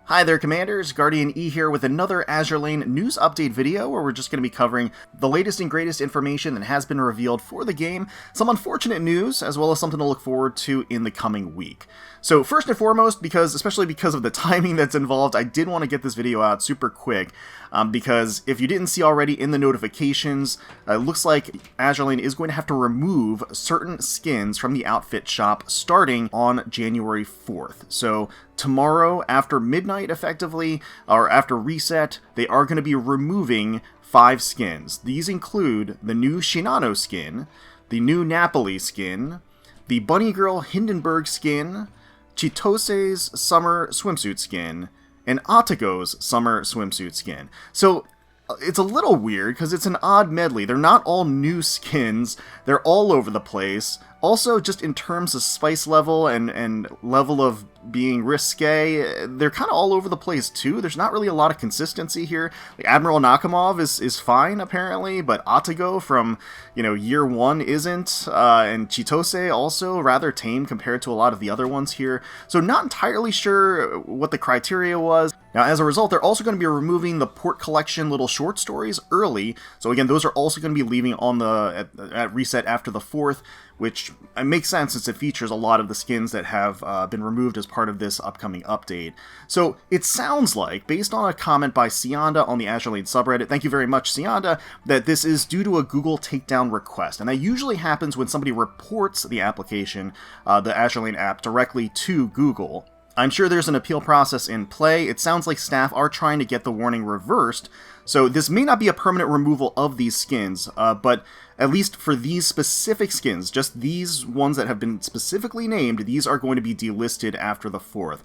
Hi there, Commanders. GuardianE here with another Azur Lane news update video where we're just going to be covering the latest and greatest information that has been revealed for the game, some unfortunate news, as well as something to look forward to in the coming week. So first and foremost, especially because of the timing that's involved, I did want to get this video out super quick, because if you didn't see already in the notifications, it looks like Azur Lane is going to have to remove certain skins from the outfit shop starting on January 4th. So tomorrow after midnight, effectively, or after reset, they are going to be removing 5 skins. These include the new Shinano skin, the new Napoli skin, the Bunny Girl Hindenburg skin, Chitose's summer swimsuit skin, and Atago's summer swimsuit skin. So it's a little weird because it's an odd medley. They're not all new skins. They're all over the place. Also, just in terms of spice level and level of being risque, they're kind of all over the place too. There's not really a lot of consistency here. Like Admiral Nakamov is fine apparently, but Atago from year 1 isn't, and Chitose also rather tame compared to a lot of the other ones here. So not entirely sure what the criteria was. Now, as a result, they're also going to be removing the Port Collection little short stories early. So again, those are also going to be leaving on at reset after the 4th, which makes sense since it features a lot of the skins that have been removed as part of this upcoming update. So it sounds like, based on a comment by Sianda on the Azur Lane subreddit, thank you very much, Sianda, that this is due to a Google takedown request. And that usually happens when somebody reports the application, the Azur Lane app, directly to Google. I'm sure there's an appeal process in play. It sounds like staff are trying to get the warning reversed, so this may not be a permanent removal of these skins, but at least for these specific skins, just these ones that have been specifically named, these are going to be delisted after the 4th.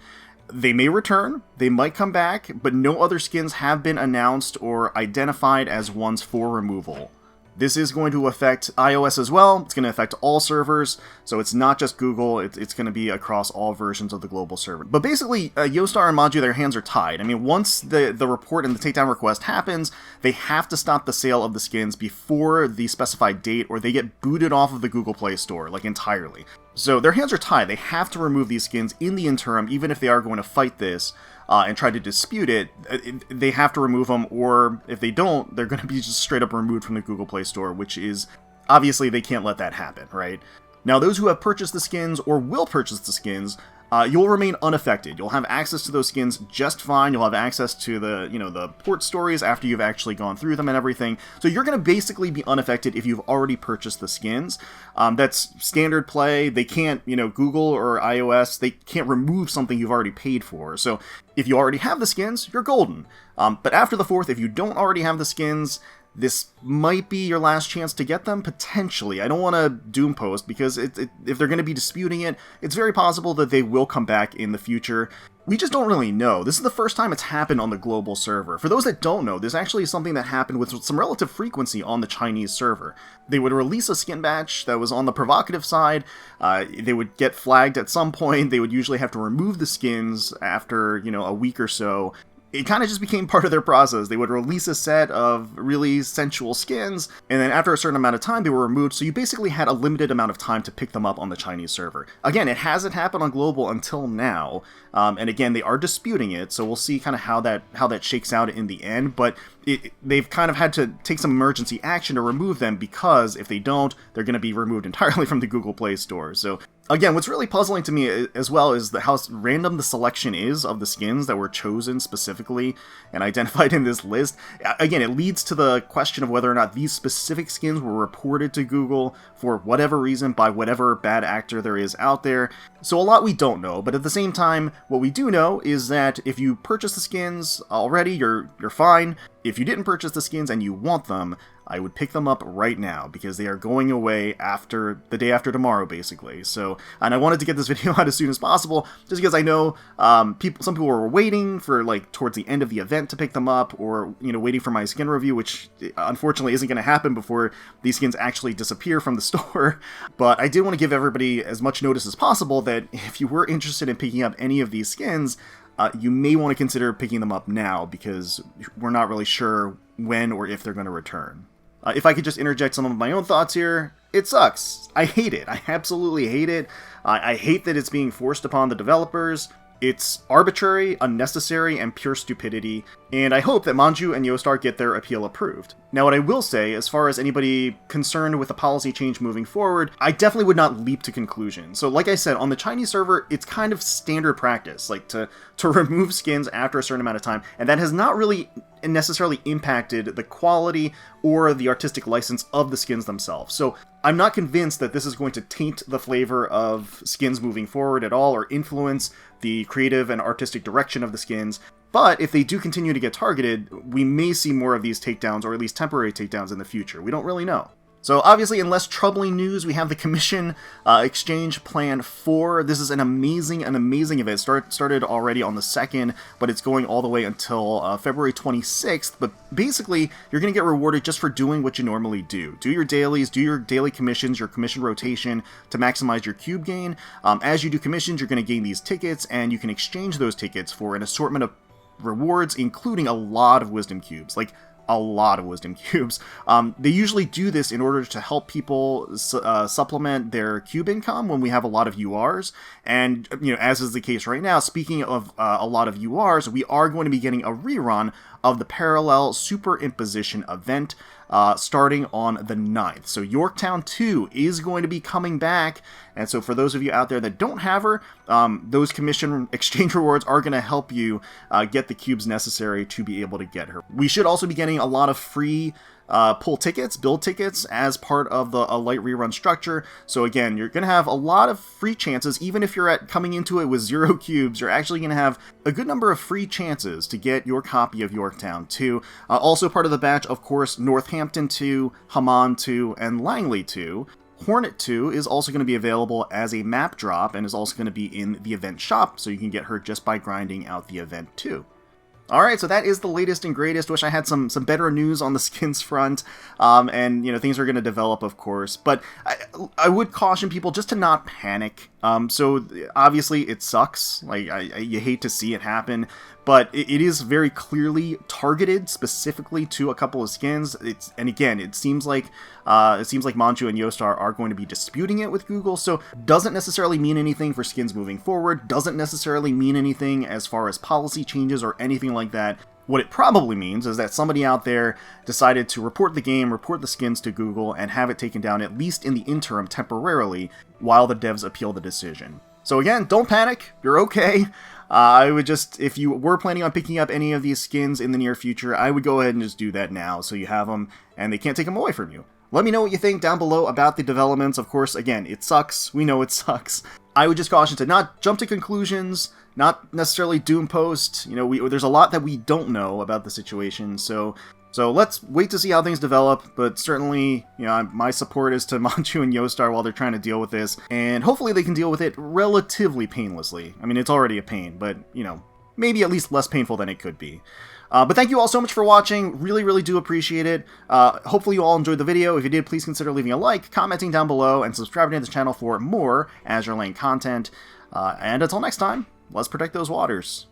They may return, they might come back, but no other skins have been announced or identified as ones for removal. This is going to affect iOS as well. It's going to affect all servers, so it's not just Google. It's going to be across all versions of the global server. But basically, Yostar and Manjuu, their hands are tied. I mean, once the report and the takedown request happens, they have to stop the sale of the skins before the specified date, or they get booted off of the Google Play Store, like entirely. So their hands are tied. They have to remove these skins in the interim, even if they are going to fight this. And try to dispute it, they have to remove them, or if they don't, they're going to be just straight up removed from the Google Play Store, which is, obviously, they can't let that happen, right? Now, those who have purchased the skins, or will purchase the skins, you'll remain unaffected. You'll have access to those skins just fine. You'll have access to the port stories after you've actually gone through them and everything. So you're going to basically be unaffected if you've already purchased the skins. That's standard play. They can't, Google or iOS, they can't remove something you've already paid for. So if you already have the skins, you're golden. But after the 4th, if you don't already have the skins, this might be your last chance to get them, potentially. I don't want to doom post, because if they're going to be disputing it, it's very possible that they will come back in the future. We just don't really know. This is the first time it's happened on the global server. For those that don't know, this actually is something that happened with some relative frequency on the Chinese server. They would release a skin batch that was on the provocative side, they would get flagged at some point, they would usually have to remove the skins after, a week or so. It kind of just became part of their process. They would release a set of really sensual skins, and then after a certain amount of time, they were removed, so you basically had a limited amount of time to pick them up on the Chinese server. Again, it hasn't happened on global until now, and again, they are disputing it, so we'll see kind of how that shakes out in the end, but they've kind of had to take some emergency action to remove them, because if they don't, they're going to be removed entirely from the Google Play Store. So again, what's really puzzling to me as well is how random the selection is of the skins that were chosen specifically and identified in this list. Again, it leads to the question of whether or not these specific skins were reported to Google for whatever reason by whatever bad actor there is out there. So a lot we don't know, but at the same time, what we do know is that if you purchase the skins already, you're fine. If you didn't purchase the skins and you want them, I would pick them up right now, because they are going away after the day after tomorrow, basically. So, and I wanted to get this video out as soon as possible, just because I know some people were waiting for towards the end of the event to pick them up, or waiting for my skin review, which unfortunately isn't going to happen before these skins actually disappear from the store. But I did want to give everybody as much notice as possible that if you were interested in picking up any of these skins, you may want to consider picking them up now, because we're not really sure when or if they're going to return. If I could just interject some of my own thoughts here, it sucks. I hate it. I absolutely hate it. I hate that it's being forced upon the developers. It's arbitrary, unnecessary, and pure stupidity, and I hope that Manjuu and Yostar get their appeal approved. Now, what I will say, as far as anybody concerned with the policy change moving forward, I definitely would not leap to conclusions. So like I said, on the Chinese server, it's kind of standard practice, like to remove skins after a certain amount of time, and that has not really necessarily impacted the quality or the artistic license of the skins themselves. So I'm not convinced that this is going to taint the flavor of skins moving forward at all, or influence the creative and artistic direction of the skins. But if they do continue to get targeted, we may see more of these takedowns, or at least temporary takedowns in the future. We don't really know. So obviously, in less troubling news, we have the Commission Exchange Plan 4. This is an amazing event. Started already on the 2nd, but it's going all the way until February 26th. But basically, you're going to get rewarded just for doing what you normally do. Do your dailies, do your daily commissions, your commission rotation to maximize your cube gain. As you do commissions, you're going to gain these tickets, and you can exchange those tickets for an assortment of rewards, including a lot of wisdom cubes. Like, a lot of wisdom cubes. They usually do this in order to help people supplement their cube income when we have a lot of URs. And, you know, as is the case right now, speaking of a lot of URs, we are going to be getting a rerun of the Parallel Superimposition event starting on the 9th. So Yorktown 2 is going to be coming back, and so for those of you out there that don't have her, those commission exchange rewards are going to help you get the cubes necessary to be able to get her. We should also be getting a lot of free pull tickets, build tickets, as part of the light rerun structure. So again, you're going to have a lot of free chances. Even if you're coming into it with 0 cubes, you're actually going to have a good number of free chances to get your copy of Yorktown 2. Also part of the batch, of course, Northampton 2, Haman 2, and Langley 2. Hornet 2 is also going to be available as a map drop, and is also going to be in the event shop, so you can get her just by grinding out the event too. Alright, so that is the latest and greatest. Wish I had some better news on the skins front, and, you know, things are going to develop, of course, but I would caution people just to not panic. So, obviously, it sucks, like, you hate to see it happen, but it is very clearly targeted specifically to a couple of skins. And again, it seems like Manjuu and Yostar are going to be disputing it with Google, so doesn't necessarily mean anything for skins moving forward, doesn't necessarily mean anything as far as policy changes or anything like that. What it probably means is that somebody out there decided to report the game, report the skins to Google, and have it taken down, at least in the interim, temporarily, while the devs appeal the decision. So again, don't panic, you're okay. I would just, if you were planning on picking up any of these skins in the near future, I would go ahead and just do that now, so you have them, and they can't take them away from you. Let me know what you think down below about the developments. Of course, again, it sucks. We know it sucks. I would just caution to not jump to conclusions, not necessarily doom post. You know, there's a lot that we don't know about the situation, so let's wait to see how things develop, but certainly, you know, my support is to Manjuu and Yostar while they're trying to deal with this, and hopefully they can deal with it relatively painlessly. I mean, it's already a pain, but, you know, maybe at least less painful than it could be. But thank you all so much for watching. Really, really do appreciate it. Hopefully you all enjoyed the video. If you did, please consider leaving a like, commenting down below, and subscribing to this channel for more Azur Lane content. And until next time, let's protect those waters.